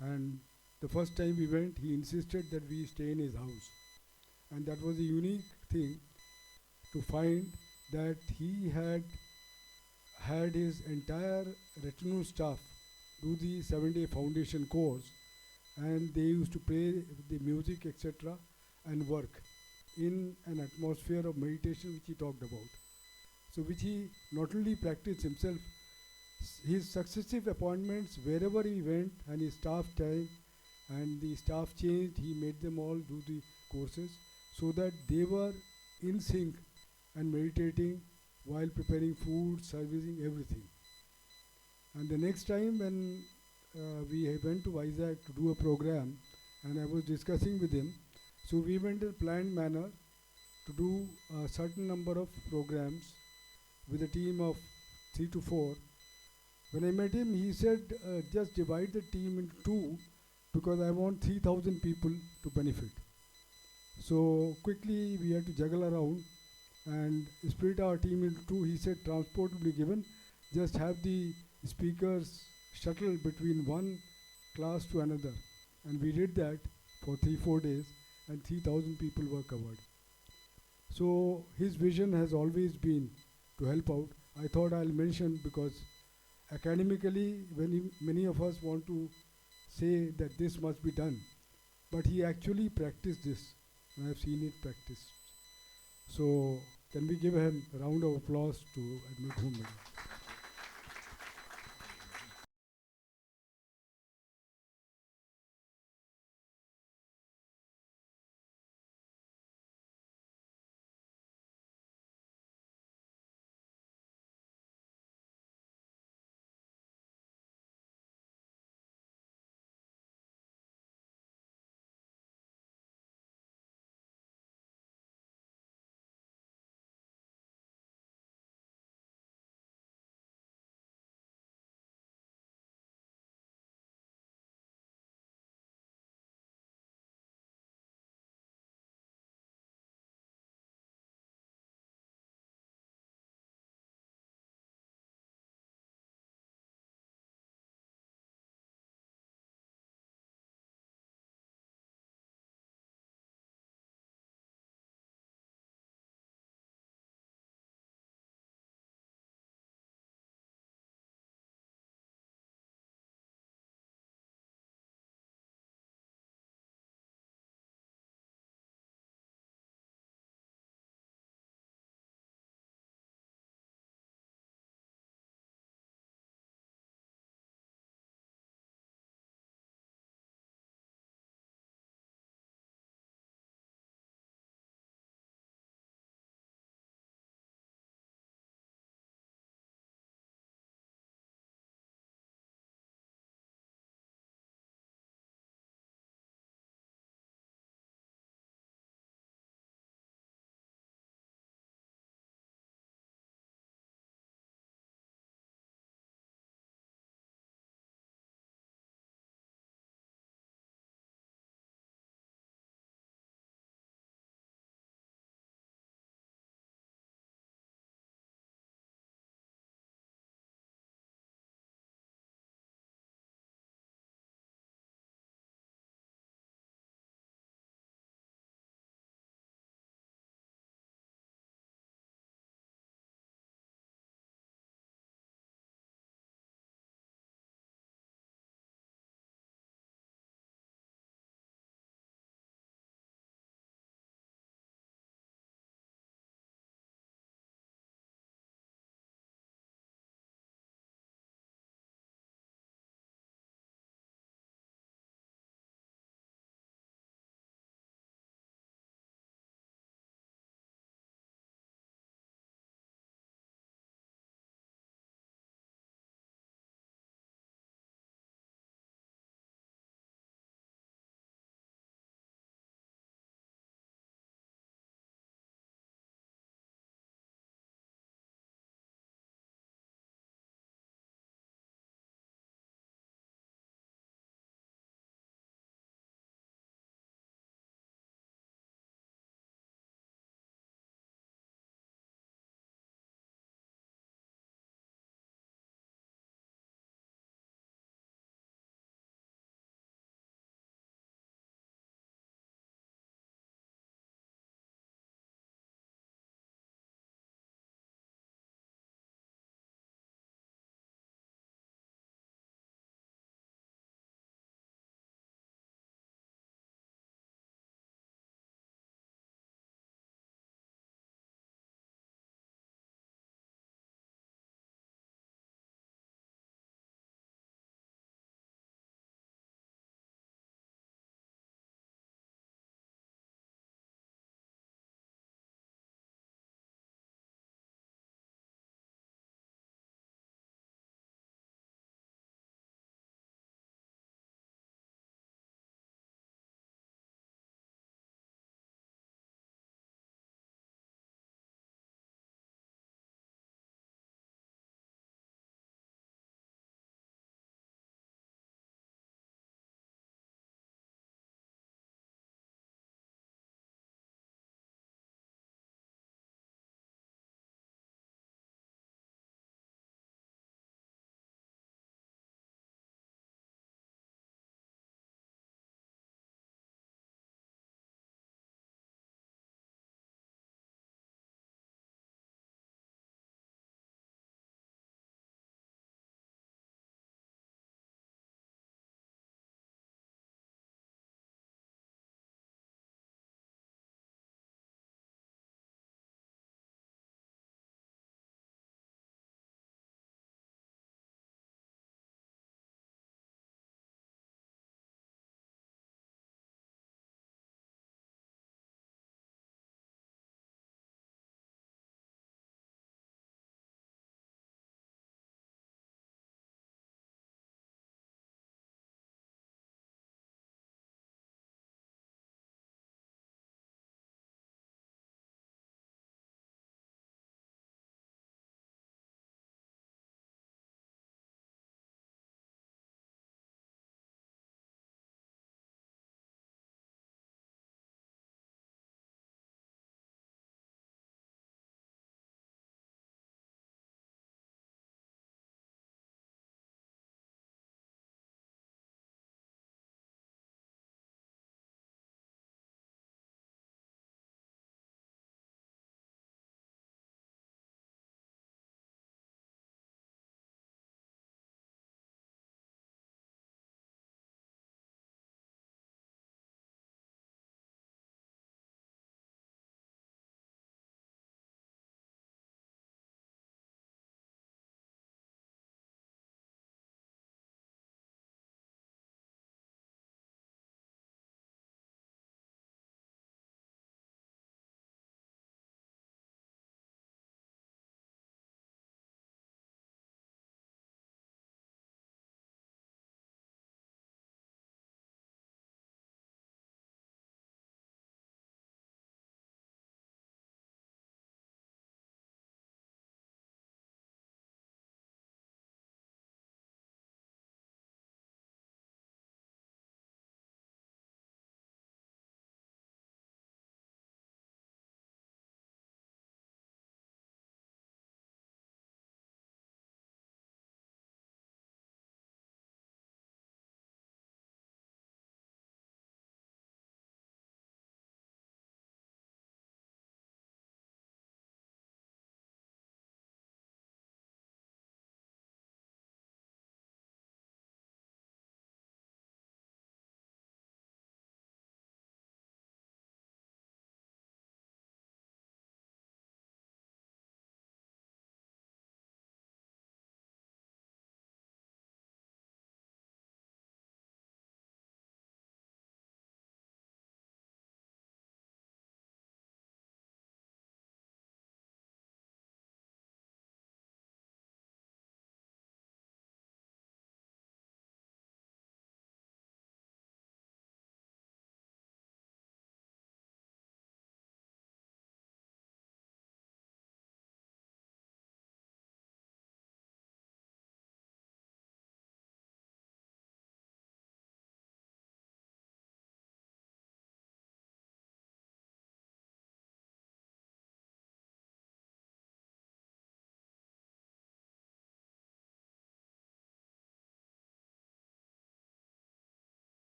and the first time we went, he insisted that we stay in his house. And that was a unique thing to find that he had his entire retinue staff do the 7-day foundation course, and they used to play the music, etc., and work in an atmosphere of meditation which he talked about. So which he not only practiced himself, his successive appointments wherever he went, and his staff time and the staff changed, he made them all do the courses so that they were in sync and meditating while preparing food, servicing, everything. And the next time when we went to Vizag to do a program, and I was discussing with him, so we went in a planned manner to do a certain number of programs with a team of 3 to 4. When I met him, he said, just divide the team into 2 because I want 3,000 people to benefit. So quickly we had to juggle around and split our team into 2. He said transport will be given, just have the speakers shuttle between one class to another. And we did that for 3-4 days, and 3,000 people were covered. So his vision has always been to help out. I thought I'll mention because academically, many of us want to say that this must be done, but he actually practiced this, and I've seen it practiced. So can we give him a round of applause to Admiral Ghomedia?